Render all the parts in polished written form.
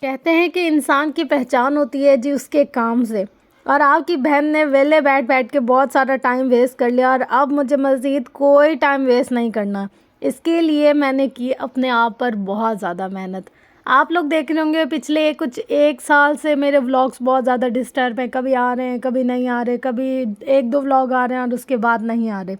कहते हैं कि इंसान की पहचान होती है जी उसके काम से। और आपकी बहन ने वेले बैठ बैठ के बहुत सारा टाइम वेस्ट कर लिया और अब मुझे मज़ीद कोई टाइम वेस्ट नहीं करना। इसके लिए मैंने की अपने आप पर बहुत ज़्यादा मेहनत। आप लोग देख रहे होंगे पिछले कुछ 1 साल से मेरे व्लॉग्स बहुत ज़्यादा डिस्टर्ब हैं, कभी आ रहे हैं कभी नहीं आ रहे, कभी 1-2 व्लॉग आ रहे हैं और उसके बाद नहीं आ रहे।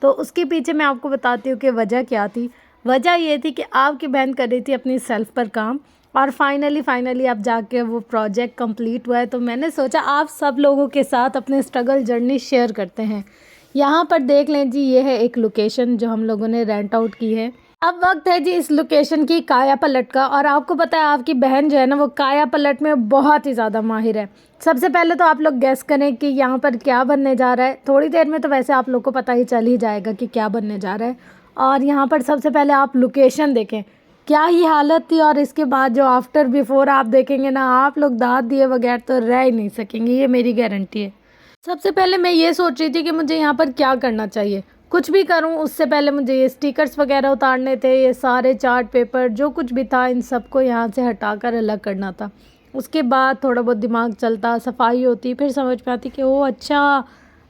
तो उसके पीछे मैं आपको बताती हूँ कि वजह क्या थी। वजह ये थी कि आपकी बहन कर रही थी अपनी सेल्फ़ पर काम और फाइनली अब जाके वो प्रोजेक्ट कंप्लीट हुआ है। तो मैंने सोचा आप सब लोगों के साथ अपने स्ट्रगल जर्नी शेयर करते हैं। यहाँ पर देख लें जी, ये है एक लोकेशन जो हम लोगों ने रेंट आउट की है। अब वक्त है जी इस लोकेशन की काया पलट का। और आपको पता है आपकी बहन जो है ना वो काया पलट में बहुत ही ज़्यादा माहिर है। सबसे पहले तो आप लोग गेस करें कि यहाँ पर क्या बनने जा रहा है। थोड़ी देर में तो वैसे आप लोग को पता ही चल ही जाएगा कि क्या बनने जा रहा है। और यहाँ पर सबसे पहले आप लोकेशन देखें, क्या ही हालत थी। और इसके बाद जो आफ्टर बिफोर आप देखेंगे ना, आप लोग दाद दिए बगैर तो रह ही नहीं सकेंगे, ये मेरी गारंटी है। सबसे पहले मैं ये सोच रही थी कि मुझे यहाँ पर क्या करना चाहिए। कुछ भी करूँ उससे पहले मुझे ये स्टिकर्स वगैरह उतारने थे, ये सारे चार्ट पेपर जो कुछ भी था इन सबको यहाँ से हटाकर अलग करना था। उसके बाद थोड़ा बहुत दिमाग चलता, सफाई होती, फिर समझ में आती कि ओह अच्छा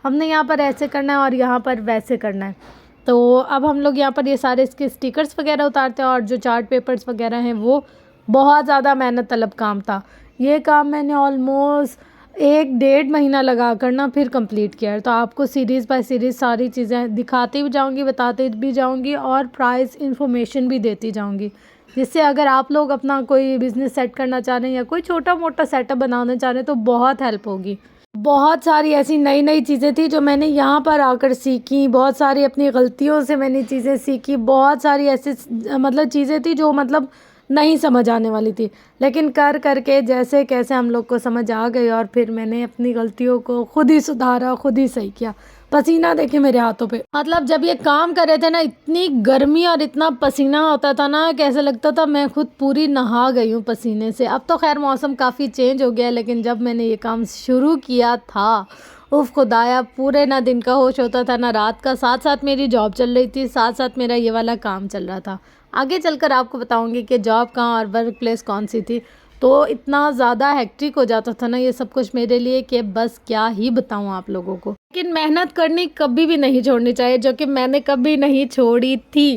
हमने यहाँ पर ऐसे करना है और यहाँ पर वैसे करना है। तो अब हम लोग यहाँ पर ये सारे इसके स्टिकर्स वगैरह उतारते हैं और जो चार्ट पेपर्स वगैरह हैं वो बहुत ज़्यादा मेहनत तलब काम था। ये काम मैंने ऑलमोस्ट 1-1.5 महीना लगा कर ना फिर कंप्लीट किया है। तो आपको सीरीज़ बाय सीरीज़ सारी चीज़ें दिखाती भी जाऊंगी, बताती भी जाऊंगी और प्राइस इन्फॉर्मेशन भी देती जाऊंगी, जिससे अगर आप लोग अपना कोई बिज़नेस सेट करना चाह रहे हैं या कोई छोटा मोटा सेटअप बनाना चाह रहे हैं तो बहुत हेल्प होगी। बहुत सारी ऐसी नई नई चीज़ें थी जो मैंने यहाँ पर आकर सीखी, बहुत सारी अपनी गलतियों से मैंने चीज़ें सीखी, बहुत सारी ऐसी मतलब चीज़ें थी जो मतलब नहीं समझ आने वाली थी, लेकिन कर करके जैसे कैसे हम लोग को समझ आ गई और फिर मैंने अपनी गलतियों को खुद ही सुधारा, खुद ही सही किया। पसीना देखे मेरे हाथों पे, मतलब जब ये काम कर रहे थे ना इतनी गर्मी और इतना पसीना होता था ना, कैसे लगता था मैं खुद पूरी नहा गई हूँ पसीने से। अब तो खैर मौसम काफ़ी चेंज हो गया है, लेकिन जब मैंने ये काम शुरू किया था उफ खुदाया, पूरे ना दिन का होश होता था ना रात का। साथ साथ मेरी जॉब चल रही थी, साथ साथ मेरा ये वाला काम चल रहा था। आगे चलकर आपको बताऊंगी कि जॉब कहाँ और वर्क प्लेस कौन सी थी। तो इतना ज़्यादा हेक्टिक हो जाता था ना ये सब कुछ मेरे लिए कि बस क्या ही बताऊं आप लोगों को। लेकिन मेहनत करनी कभी भी नहीं छोड़नी चाहिए, जो कि मैंने कभी नहीं छोड़ी थी।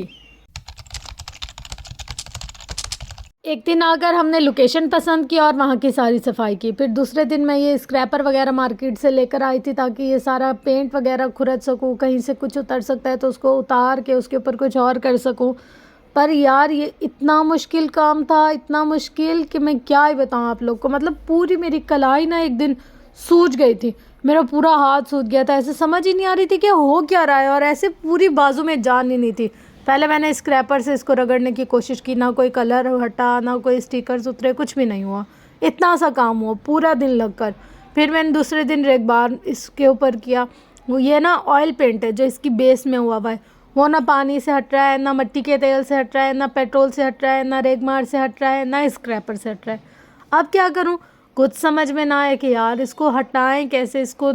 एक दिन आकर हमने लोकेशन पसंद की और वहाँ की सारी सफाई की। फिर दूसरे दिन मैं ये स्क्रैपर वगैरह मार्केट से लेकर आई थी ताकि ये सारा पेंट वगैरह खुरद सकूँ, कहीं से कुछ उतर सकता है तो उसको उतार के उसके ऊपर कुछ और कर सकूँ। पर यार ये इतना मुश्किल काम था, इतना मुश्किल कि मैं क्या ही बताऊँ आप लोग को। मतलब पूरी मेरी कलाई ना एक दिन सूज गई थी, मेरा पूरा हाथ सूज गया था, ऐसे समझ ही नहीं आ रही थी कि हो क्या रहा है और ऐसे पूरी बाजू में जान ही नहीं थी। पहले मैंने स्क्रैपर से इसको रगड़ने की कोशिश की, ना कोई कलर हटा ना कोई स्टिकर्स उतरे, कुछ भी नहीं हुआ। इतना सा काम हुआ पूरा दिन लगकर। फिर मैंने दूसरे दिन एक बार इसके ऊपर किया। वो ये ना ऑयल पेंट है जो इसकी बेस में हुआ है, वो ना पानी से हट रहा है, ना मिट्टी के तेल से हट रहा है, ना पेट्रोल से हट रहा है, ना रेगमार से हट रहा है, ना स्क्रैपर से हट रहा है। अब क्या करूं, कुछ समझ में ना आए कि यार इसको हटाएं कैसे, इसको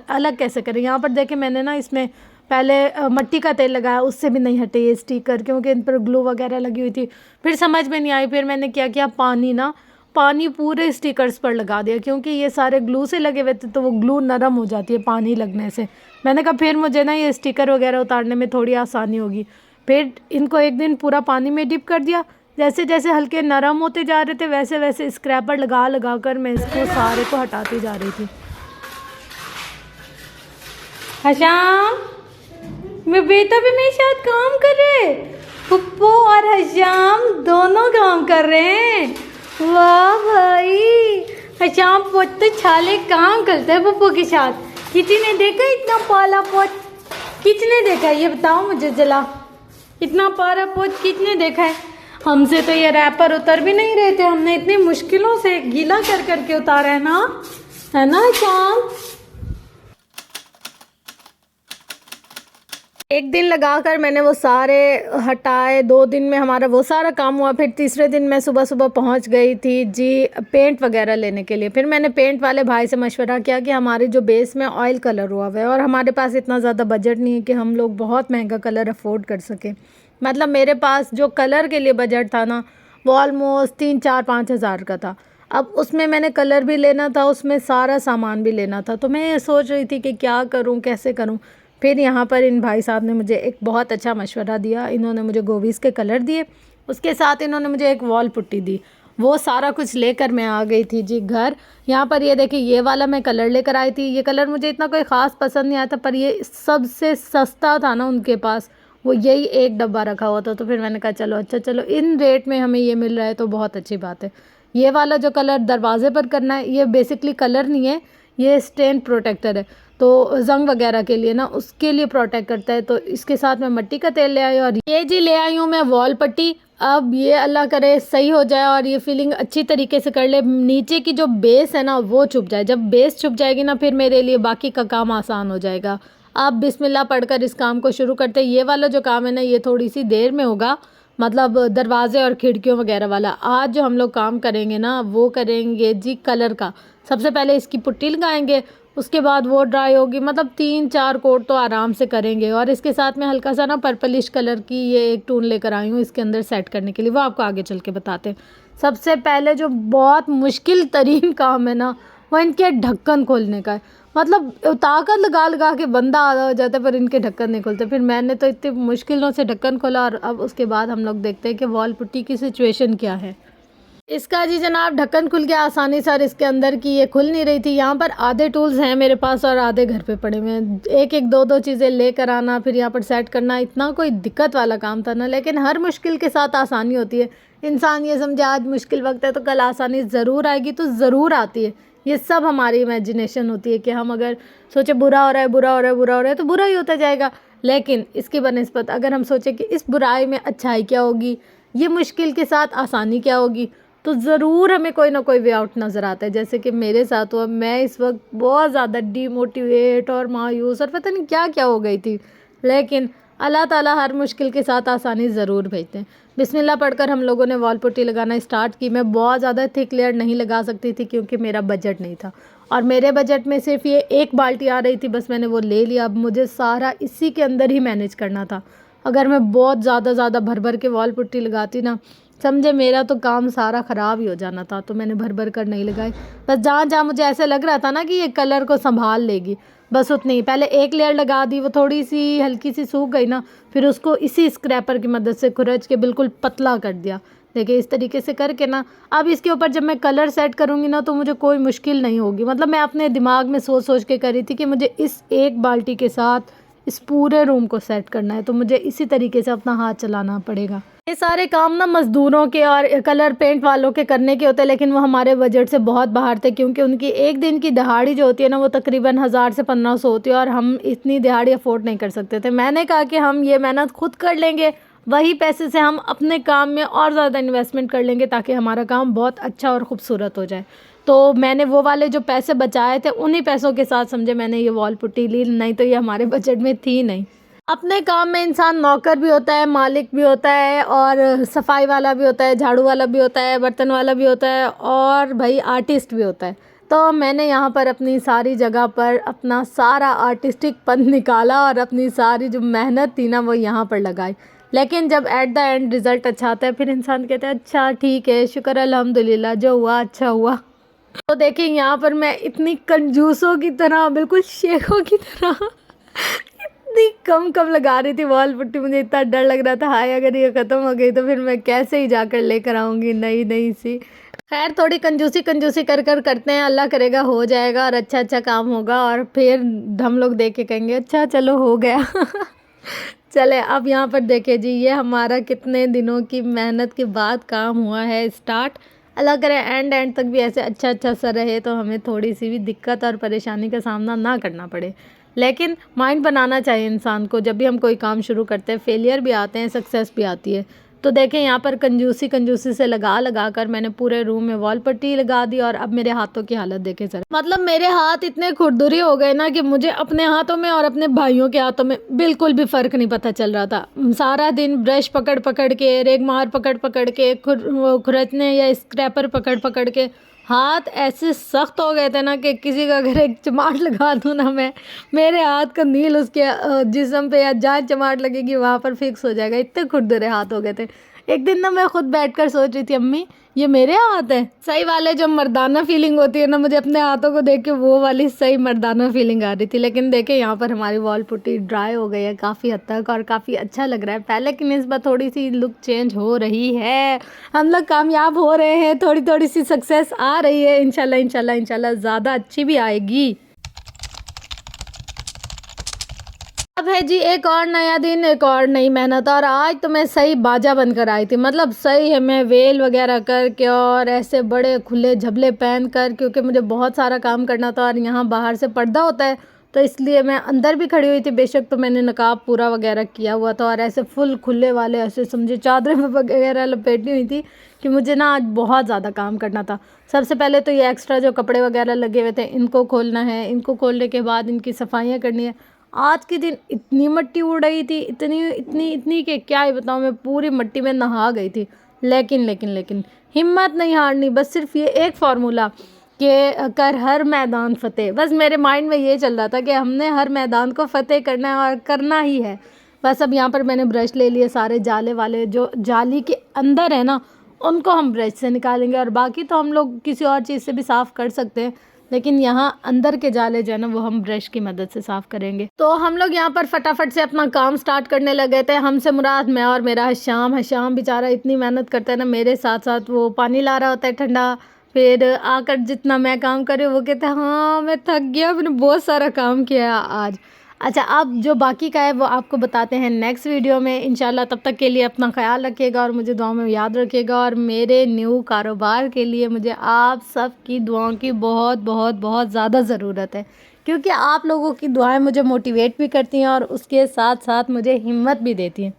अलग कैसे करें। यहाँ पर देखें मैंने ना इसमें पहले मिट्टी का तेल लगाया, उससे भी नहीं हटे ये स्टिकर क्योंकि इन पर ग्लू वगैरह लगी हुई थी। फिर समझ में नहीं आई, फिर मैंने क्या किया, पानी पूरे स्टिकर्स पर लगा दिया क्योंकि ये सारे ग्लू से लगे हुए थे तो वो ग्लू नरम हो जाती है पानी लगने से। मैंने कहा फिर मुझे ना ये स्टिकर वगैरह उतारने में थोड़ी आसानी होगी। फिर इनको एक दिन पूरा पानी में डिप कर दिया। जैसे जैसे हल्के नरम होते जा रहे थे वैसे वैसे स्क्रैपर लगा लगा कर मैं इसको सारे को हटाती जा रही थी। हशाम, मैं बेटा भी मेरे साथ काम कर रहे हैं, पप्पू और हशाम दोनों काम कर रहे हैं। वाह भाई, हशाम पोत तो छाले काम करता है पप्पू के साथ। किसी देखा इतना पाला पोत, किसने देखा ये बताओ मुझे जला, इतना पारा पोत किसने देखा है। हमसे तो ये रैपर उतर भी नहीं रहे थे, हमने इतनी मुश्किलों से गीला कर करके उतारा है ना हशाम। एक दिन लगाकर मैंने वो सारे हटाए, 2 दिन में हमारा वो सारा काम हुआ। फिर तीसरे दिन मैं सुबह सुबह पहुंच गई थी जी पेंट वगैरह लेने के लिए। फिर मैंने पेंट वाले भाई से मशवरा किया कि हमारी जो बेस में ऑयल कलर हुआ हुआ है और हमारे पास इतना ज़्यादा बजट नहीं है कि हम लोग बहुत महंगा कलर अफोर्ड कर सकें। मतलब मेरे पास जो कलर के लिए बजट था ना वो ऑलमोस्ट 3-4-5 हज़ार का था। अब उसमें मैंने कलर भी लेना था, उसमें सारा सामान भी लेना था, तो मैं ये सोच रही थी कि क्या करूँ, कैसे करूँ। फिर यहाँ पर इन भाई साहब ने मुझे एक बहुत अच्छा मशवरा दिया। इन्होंने मुझे गोवीज़ के कलर दिए, उसके साथ इन्होंने मुझे एक वॉल पुट्टी दी। वो सारा कुछ लेकर मैं आ गई थी जी घर। यहाँ पर ये देखिए, ये वाला मैं कलर लेकर आई थी। ये कलर मुझे इतना कोई ख़ास पसंद नहीं आया था, पर ये सबसे सस्ता था ना उनके पास, वो यही एक डब्बा रखा हुआ था। तो फिर मैंने कहा चलो अच्छा, चलो इन रेट में हमें ये मिल रहा है तो बहुत अच्छी बात है। ये वाला जो कलर दरवाजे पर करना है, ये बेसिकली कलर नहीं है, ये स्टेन प्रोटेक्टर है। तो जंग वगैरह के लिए ना, उसके लिए प्रोटेक्ट करता है। तो इसके साथ मैं मिट्टी का तेल ले आई, और ये जी ले आई हूँ मैं वॉल पट्टी। अब ये अल्लाह करे सही हो जाए और ये फिलिंग अच्छी तरीके से कर ले, नीचे की जो बेस है ना वो छुप जाए। जब बेस छुप जाएगी ना, फिर मेरे लिए बाकी का काम आसान हो जाएगा। आप बिस्मिल्लाह पढ़कर इस काम को शुरू करते हैं। ये वाला जो काम है ना, ये थोड़ी सी देर में होगा, मतलब दरवाजे और खिड़कियों वगैरह वाला। आज जो हम लोग काम करेंगे ना, वो करेंगे जी कलर का। सबसे पहले इसकी पुट्टी लगाएंगे, उसके बाद वो ड्राई होगी, मतलब 3-4 कोट तो आराम से करेंगे। और इसके साथ में हल्का सा ना पर्पलिश कलर की ये एक टून लेकर आई हूँ इसके अंदर सेट करने के लिए, वो आपको आगे चल के बताते हैं। सबसे पहले जो बहुत मुश्किल तरीन काम है ना, वो इनके ढक्कन खोलने का है। मतलब ताकत लगा लगा के बंदा आधा हो जाता है, पर इनके ढक्कन नहीं खुलते। फिर मैंने तो इतनी मुश्किलों से ढक्कन खोला, और अब उसके बाद हम लोग देखते हैं कि वॉल पुट्टी की सिचुएशन क्या है। इसका जी जनाब ढक्कन खुल गया आसानी से, और इसके अंदर की ये खुल नहीं रही थी। यहाँ पर आधे टूल्स हैं मेरे पास और आधे घर पे पड़े हुए हैं। एक एक दो दो चीज़ें लेकर आना, फिर यहाँ पर सेट करना, इतना कोई दिक्कत वाला काम था ना। लेकिन हर मुश्किल के साथ आसानी होती है। इंसान ये समझे आज मुश्किल वक्त है तो कल आसानी ज़रूर आएगी, तो ज़रूर आती है। ये सब हमारी इमेजिनेशन होती है कि हम अगर सोचे बुरा हो रहा है, बुरा हो रहा है, बुरा हो रहा है, तो बुरा ही होता जाएगा। लेकिन इसकी बनिस्बत अगर हम सोचें कि इस बुराई में अच्छाई क्या होगी, ये मुश्किल के साथ आसानी क्या होगी, तो ज़रूर हमें कोई ना कोई वे आउट नज़र आता है। जैसे कि मेरे साथ हुआ, मैं इस वक्त बहुत ज़्यादा डीमोटिवेट और मायूस और पता नहीं क्या क्या हो गई थी। लेकिन अल्लाह ताला हर मुश्किल के साथ आसानी ज़रूर भेजते हैं। बिस्मिल्लाह पढ़कर हम लोगों ने वॉल पुट्टी लगाना स्टार्ट की। मैं बहुत ज़्यादा थिक लेयर नहीं लगा सकती थी क्योंकि मेरा बजट नहीं था, और मेरे बजट में सिर्फ ये एक बाल्टी आ रही थी, बस मैंने वो ले लिया। अब मुझे सारा इसी के अंदर ही मैनेज करना था। अगर मैं बहुत ज़्यादा भर भर के वॉल पुट्टी लगाती ना, समझे मेरा तो काम सारा ख़राब ही हो जाना था। तो मैंने भर भर कर नहीं लगाई, बस जहाँ जहाँ मुझे ऐसे लग रहा था ना कि ये कलर को संभाल लेगी, बस उतनी ही। पहले एक लेयर लगा दी, वो थोड़ी सी हल्की सी सूख गई ना, फिर उसको इसी स्क्रैपर की मदद से खुरच के बिल्कुल पतला कर दिया। देखिए इस तरीके से करके ना, अब इसके ऊपर जब मैं कलर सेट करूँगी ना, तो मुझे कोई मुश्किल नहीं होगी। मतलब मैं अपने दिमाग में सोच सोच के कर रही थी कि मुझे इस एक बाल्टी के साथ इस पूरे रूम को सेट करना है, तो मुझे इसी तरीके से अपना हाथ चलाना पड़ेगा। ये सारे काम ना मज़दूरों के और कलर पेंट वालों के करने के होते हैं, लेकिन वो हमारे बजट से बहुत बाहर थे, क्योंकि उनकी एक दिन की दिहाड़ी जो होती है ना, वो तकरीबन 1000 से 1500 होती है, और हम इतनी दिहाड़ी अफोर्ड नहीं कर सकते थे। मैंने कहा कि हम ये मेहनत खुद कर लेंगे, वही पैसे से हम अपने काम में और ज़्यादा इन्वेस्टमेंट कर लेंगे, ताकि हमारा काम बहुत अच्छा और ख़ूबसूरत हो जाए। तो मैंने वो वाले जो पैसे बचाए थे, उन्हीं पैसों के साथ समझे मैंने ये वॉल पुट्टी ली, नहीं तो ये हमारे बजट में थी नहीं। अपने काम में इंसान नौकर भी होता है, मालिक भी होता है, और सफाई वाला भी होता है, झाड़ू वाला भी होता है, बर्तन वाला भी होता है, और भाई आर्टिस्ट भी होता है। तो मैंने यहाँ पर अपनी सारी जगह पर अपना सारा आर्टिस्टिक पन निकाला, और अपनी सारी जो मेहनत थी ना, वो यहाँ पर लगाई। लेकिन जब एट द एंड रिज़ल्ट अच्छा आता है, फिर इंसान कहता है अच्छा ठीक है, शुक्र अल्हम्दुलिल्लाह, जो हुआ अच्छा हुआ। तो देखिए यहाँ पर मैं इतनी कंजूसों की तरह, बिल्कुल शेखों की तरह इतनी कम कम लगा रही थी वॉल पुट्टी। मुझे इतना डर लग रहा था, हाय अगर ये ख़त्म हो गई तो फिर मैं कैसे ही जाकर लेकर आऊँगी नई नई सी। खैर थोड़ी कंजूसी कंजूसी कर कर करते हैं, अल्लाह करेगा हो जाएगा और अच्छा अच्छा काम होगा, और फिर हम लोग देख के कहेंगे अच्छा चलो हो गया। चले अब यहाँ पर देखे जी, ये हमारा कितने दिनों की मेहनत के बाद काम हुआ है स्टार्ट। अल्लाह करे एंड तक भी ऐसे अच्छा अच्छा सा रहे, तो हमें थोड़ी सी भी दिक्कत और परेशानी का सामना ना करना पड़े। लेकिन माइंड बनाना चाहिए इंसान को, जब भी हम कोई काम शुरू करते हैं फेलियर भी आते हैं, सक्सेस भी आती है। तो देखें यहाँ पर कंजूसी कंजूसी से लगा लगा कर मैंने पूरे रूम में वॉल पट्टी लगा दी, और अब मेरे हाथों की हालत देखे सर, मतलब मेरे हाथ इतने खुरदुरी हो गए ना कि मुझे अपने हाथों में और अपने भाइयों के हाथों में बिल्कुल भी फ़र्क नहीं पता चल रहा था। सारा दिन ब्रश पकड़ पकड़ के, रेगमार पकड़ पकड़ के, खुरचने या स्क्रैपर पकड़ पकड़ के हाथ ऐसे सख्त हो गए थे ना कि किसी का अगर एक चमाट लगा दूँ ना मैं, मेरे हाथ का नील उसके जिस्म पे या जहाँ चमाट लगेगी वहाँ पर फिक्स हो जाएगा, इतने खुरदुरे हाथ हो गए थे। एक दिन ना मैं खुद बैठकर सोच रही थी, अम्मी ये मेरे हाथ है। सही वाले जो मर्दाना फीलिंग होती है ना, मुझे अपने हाथों को देख के वो वाली सही मर्दाना फीलिंग आ रही थी। लेकिन देखे यहाँ पर हमारी वॉल पुट्टी ड्राई हो गई है काफ़ी हद तक और काफ़ी अच्छा लग रहा है। पहले की निस्बत थोड़ी सी लुक चेंज हो रही है, हम लोग कामयाब हो रहे हैं, थोड़ी थोड़ी सी सक्सेस आ रही है। इंशाल्लाह इंशाल्लाह इंशाल्लाह ज़्यादा अच्छी भी आएगी। अब है जी एक और नया दिन, एक और नई मेहनत। और आज तो मैं सही बाजा बनकर आई थी, मतलब सही है, मैं वेल वगैरह करके और ऐसे बड़े खुले झबले पहन कर, क्योंकि मुझे बहुत सारा काम करना था और यहाँ बाहर से पर्दा होता है तो इसलिए मैं अंदर भी खड़ी हुई थी। बेशक तो मैंने नकाब पूरा वगैरह किया हुआ था और ऐसे फुल खुले वाले ऐसे समझे चादरें वगैरह लपेटी हुई थी कि मुझे ना आज बहुत ज़्यादा काम करना था। सबसे पहले तो ये एक्स्ट्रा जो कपड़े वगैरह लगे हुए थे इनको खोलना है, इनको खोलने के बाद इनकी सफाइयाँ करनी है। आज के दिन इतनी मिट्टी उड़ रही थी, इतनी इतनी इतनी कि क्या ही बताऊँ, मैं पूरी मिट्टी में नहा गई थी। लेकिन हिम्मत नहीं हारनी, बस सिर्फ ये एक फार्मूला कि कर हर मैदान फ़तेह। बस मेरे माइंड में ये चल रहा था कि हमने हर मैदान को फ़तेह करना है और करना ही है। बस अब यहाँ पर मैंने ब्रश ले लिए, सारे जाले वाले जो जाली के अंदर है ना उनको हम ब्रश से निकालेंगे और बाकी तो हम लोग किसी और चीज़ से भी साफ़ कर सकते हैं, लेकिन यहाँ अंदर के जाले जो है ना वो हम ब्रश की मदद से साफ़ करेंगे। तो हम लोग यहाँ पर फटाफट से अपना काम स्टार्ट करने लगे थे। हमसे मुराद मैं और मेरा हशाम बेचारा इतनी मेहनत करता है ना, मेरे साथ साथ वो पानी ला रहा होता है ठंडा। फिर आकर जितना मैं काम कर रही हूँ वो कहते हैं हाँ मैं थक गया, मैंने बहुत सारा काम किया आज। अच्छा, अब जो बाकी का है वो आपको बताते हैं नेक्स्ट वीडियो में इंशाल्लाह। तब तक के लिए अपना ख्याल रखिएगा और मुझे दुआ में याद रखिएगा। और मेरे न्यू कारोबार के लिए मुझे आप सब की दुआओं की बहुत बहुत बहुत ज़्यादा ज़रूरत है, क्योंकि आप लोगों की दुआएं मुझे मोटिवेट भी करती हैं और उसके साथ साथ मुझे हिम्मत भी देती हैं।